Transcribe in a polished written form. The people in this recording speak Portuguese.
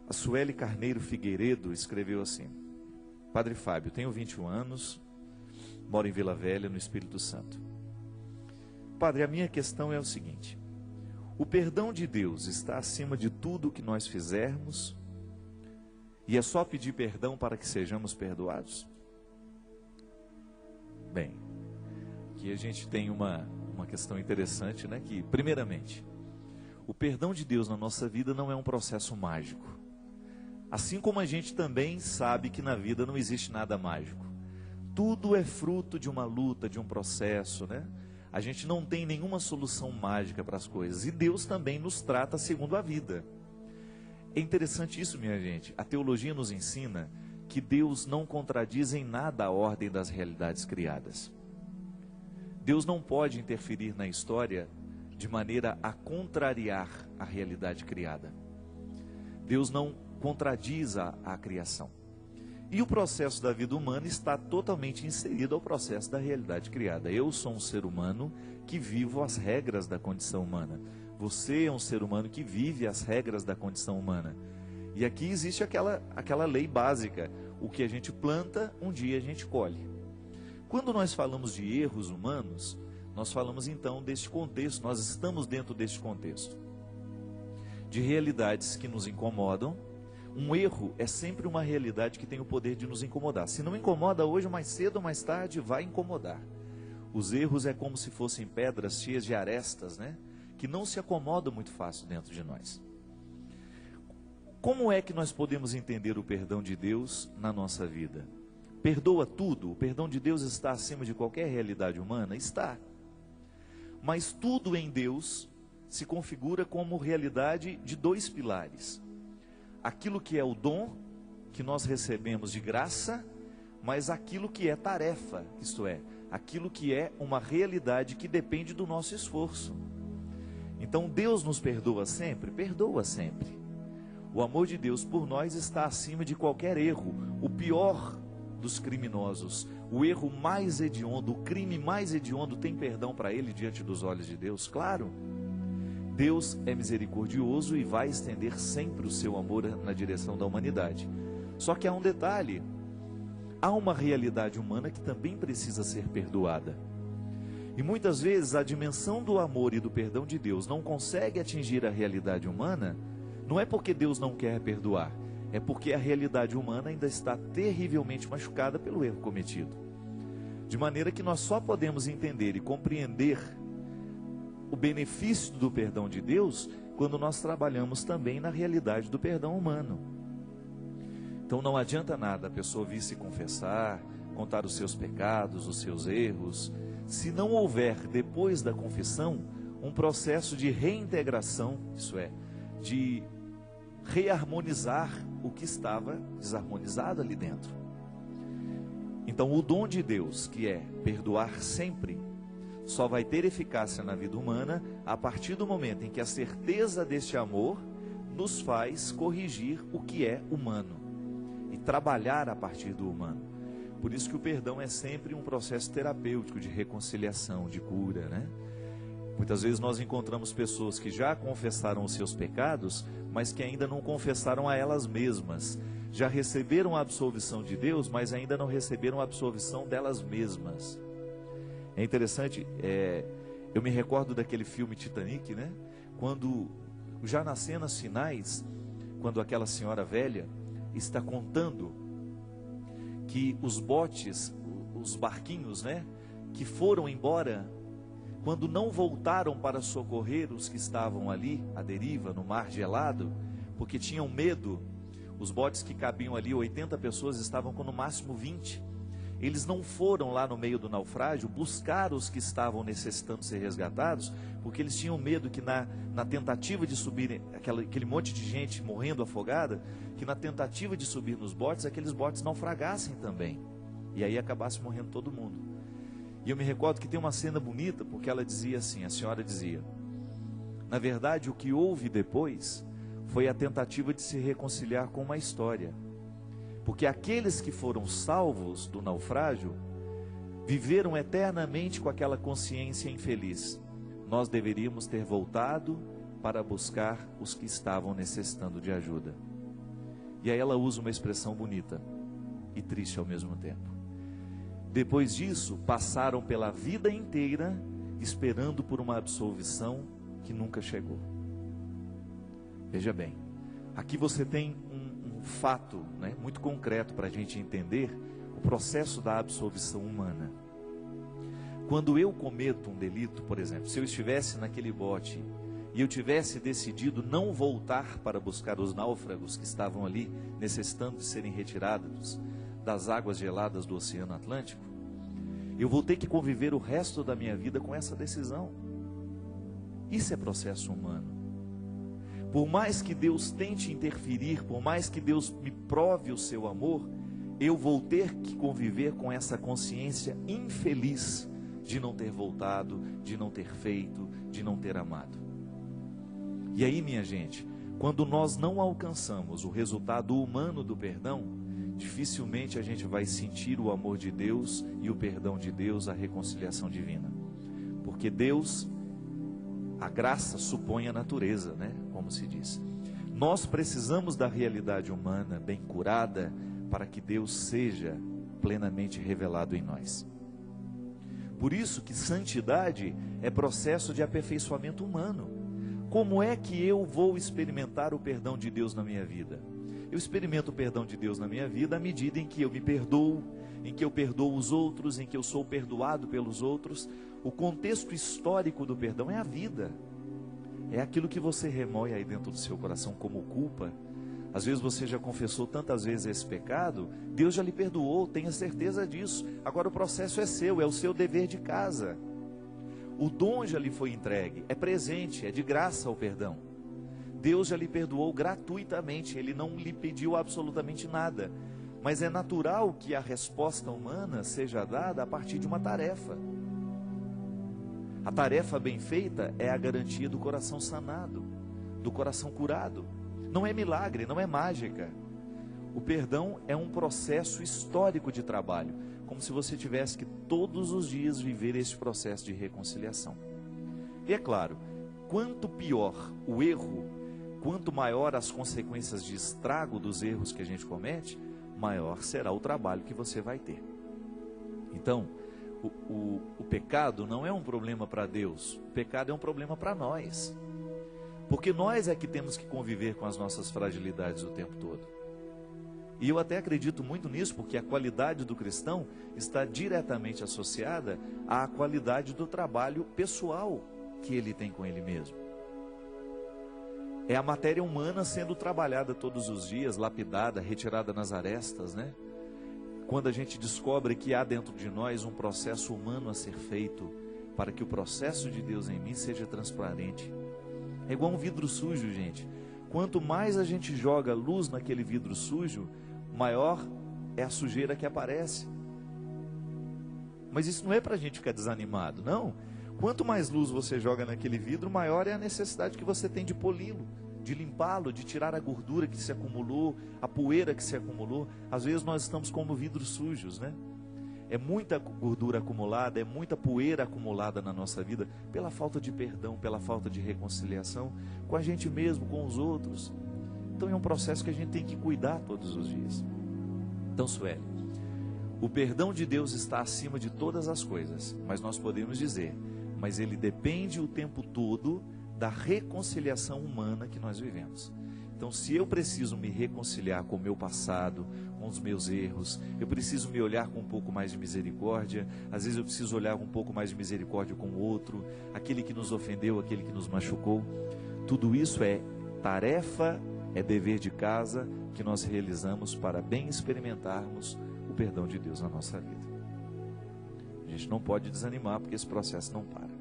A Sueli Carneiro Figueiredo escreveu assim: Padre Fábio, tenho 21 anos, moro em Vila Velha, no Espírito Santo. Padre, a minha questão é o seguinte: o perdão de Deus está acima de tudo o que nós fizermos e é só pedir perdão para que sejamos perdoados? Bem, aqui a gente tem uma questão interessante, né? Que, primeiramente, o perdão de Deus na nossa vida não é um processo mágico. Assim como a gente também sabe que na vida não existe nada mágico. Tudo é fruto de uma luta, de um processo, né? A gente não tem nenhuma solução mágica para as coisas. E Deus também nos trata segundo a vida. É interessante isso, minha gente. A teologia nos ensina que Deus não contradiz em nada a ordem das realidades criadas. Deus não pode interferir na história de maneira a contrariar a realidade criada. Deus não contradiz a criação. E o processo da vida humana está totalmente inserido ao processo da realidade criada. Eu sou um ser humano que vivo as regras da condição humana. Você é um ser humano que vive as regras da condição humana. E aqui existe aquela lei básica: o que a gente planta, um dia a gente colhe. Quando nós falamos de erros humanos, nós falamos então deste contexto, nós estamos dentro deste contexto de realidades que nos incomodam. Um erro é sempre uma realidade que tem o poder de nos incomodar. Se não incomoda hoje, mais cedo ou mais tarde vai incomodar. Os erros é como se fossem pedras cheias de arestas, né? Que não se acomodam muito fácil dentro de nós. Como é que nós podemos entender o perdão de Deus na nossa vida? Perdoa tudo? O perdão de Deus está acima de qualquer realidade humana? Está. Mas tudo em Deus se configura como realidade de dois pilares: aquilo que é o dom que nós recebemos de graça, mas aquilo que é tarefa, isto é, aquilo que é uma realidade que depende do nosso esforço. Então Deus nos perdoa sempre? Perdoa sempre. O amor de Deus por nós está acima de qualquer erro. O pior dos criminosos, o erro mais hediondo, o crime mais hediondo, tem perdão para ele diante dos olhos de Deus? Claro. Deus é misericordioso e vai estender sempre o seu amor na direção da humanidade. Só que há um detalhe: há uma realidade humana que também precisa ser perdoada. E muitas vezes a dimensão do amor e do perdão de Deus não consegue atingir a realidade humana. Não é porque Deus não quer perdoar, é porque a realidade humana ainda está terrivelmente machucada pelo erro cometido. De maneira que nós só podemos entender e compreender o benefício do perdão de Deus quando nós trabalhamos também na realidade do perdão humano. Então não adianta nada a pessoa vir se confessar, contar os seus pecados, os seus erros, se não houver depois da confissão um processo de reintegração, isso é, de reharmonizar o que estava desarmonizado ali dentro. Então o dom de Deus, que é perdoar sempre, só vai ter eficácia na vida humana a partir do momento em que a certeza deste amor nos faz corrigir o que é humano e trabalhar a partir do humano. Por isso que o perdão é sempre um processo terapêutico de reconciliação, de cura, né? Muitas vezes nós encontramos pessoas que já confessaram os seus pecados, mas que ainda não confessaram a elas mesmas. Já receberam a absolvição de Deus, mas ainda não receberam a absolvição delas mesmas. É interessante, eu me recordo daquele filme Titanic, né? Quando, já nas cenas finais, quando aquela senhora velha está contando que os botes, os barquinhos, né, que foram embora, quando não voltaram para socorrer os que estavam ali, à deriva, no mar gelado, porque tinham medo. Os botes que cabiam ali, 80 pessoas, estavam com no máximo 20. Eles não foram lá no meio do naufrágio buscar os que estavam necessitando ser resgatados, porque eles tinham medo que na tentativa de subir, aquele monte de gente morrendo afogada, que na tentativa de subir nos botes, aqueles botes naufragassem também, e aí acabasse morrendo todo mundo. E eu me recordo que tem uma cena bonita, porque ela dizia assim, a senhora dizia: na verdade o que houve depois foi a tentativa de se reconciliar com uma história. Porque aqueles que foram salvos do naufrágio viveram eternamente com aquela consciência infeliz. Nós deveríamos ter voltado para buscar os que estavam necessitando de ajuda. E aí ela usa uma expressão bonita e triste ao mesmo tempo. Depois disso, passaram pela vida inteira esperando por uma absolvição que nunca chegou. Veja bem, aqui você tem um fato, né, muito concreto para a gente entender o processo da absolvição humana. Quando eu cometo um delito, por exemplo, se eu estivesse naquele bote e eu tivesse decidido não voltar para buscar os náufragos que estavam ali, necessitando de serem retirados das águas geladas do Oceano Atlântico, eu vou ter que conviver o resto da minha vida com essa decisão. Isso é processo humano. Por mais que Deus tente interferir, por mais que Deus me prove o seu amor, eu vou ter que conviver com essa consciência infeliz de não ter voltado, de não ter feito, de não ter amado. E aí, minha gente, quando nós não alcançamos o resultado humano do perdão, dificilmente a gente vai sentir o amor de Deus e o perdão de Deus, a reconciliação divina. Porque Deus, a graça supõe a natureza, né? Como se diz. Nós precisamos da realidade humana bem curada para que Deus seja plenamente revelado em nós. Por isso que santidade é processo de aperfeiçoamento humano. Como é que eu vou experimentar o perdão de Deus na minha vida? Eu experimento o perdão de Deus na minha vida à medida em que eu me perdoo, em que eu perdoo os outros, em que eu sou perdoado pelos outros. O contexto histórico do perdão é a vida. É aquilo que você remoe aí dentro do seu coração como culpa. Às vezes você já confessou tantas vezes esse pecado, Deus já lhe perdoou, tenha certeza disso. Agora o processo é seu, é o seu dever de casa. O dom já lhe foi entregue, é presente, é de graça o perdão. Deus já lhe perdoou gratuitamente, Ele não lhe pediu absolutamente nada. Mas é natural que a resposta humana seja dada a partir de uma tarefa. A tarefa bem feita é a garantia do coração sanado, do coração curado. Não é milagre, não é mágica. O perdão é um processo histórico de trabalho, como se você tivesse que todos os dias viver esse processo de reconciliação. E é claro, quanto pior o erro, quanto maior as consequências de estrago dos erros que a gente comete, maior será o trabalho que você vai ter. Então, o pecado não é um problema para Deus, o pecado é um problema para nós. Porque nós é que temos que conviver com as nossas fragilidades o tempo todo. E eu até acredito muito nisso, porque a qualidade do cristão está diretamente associada à qualidade do trabalho pessoal que ele tem com ele mesmo. É a matéria humana sendo trabalhada todos os dias, lapidada, retirada nas arestas, né? Quando a gente descobre que há dentro de nós um processo humano a ser feito, para que o processo de Deus em mim seja transparente. É igual um vidro sujo, gente. Quanto mais a gente joga luz naquele vidro sujo, maior é a sujeira que aparece. Mas isso não é para a gente ficar desanimado, não. Quanto mais luz você joga naquele vidro, maior é a necessidade que você tem de poli-lo, de limpá-lo, de tirar a gordura que se acumulou, a poeira que se acumulou. Às vezes nós estamos como vidros sujos, né? É muita gordura acumulada, é muita poeira acumulada na nossa vida, pela falta de perdão, pela falta de reconciliação com a gente mesmo, com os outros. Então é um processo que a gente tem que cuidar todos os dias. Então, Sueli, o perdão de Deus está acima de todas as coisas, mas nós podemos dizer, mas ele depende o tempo todo da reconciliação humana que nós vivemos. Então, se eu preciso me reconciliar com o meu passado, com os meus erros, eu preciso me olhar com um pouco mais de misericórdia, às vezes eu preciso olhar com um pouco mais de misericórdia com o outro, aquele que nos ofendeu, aquele que nos machucou. Tudo isso é tarefa, é dever de casa que nós realizamos para bem experimentarmos o perdão de Deus na nossa vida. A gente não pode desanimar porque esse processo não para.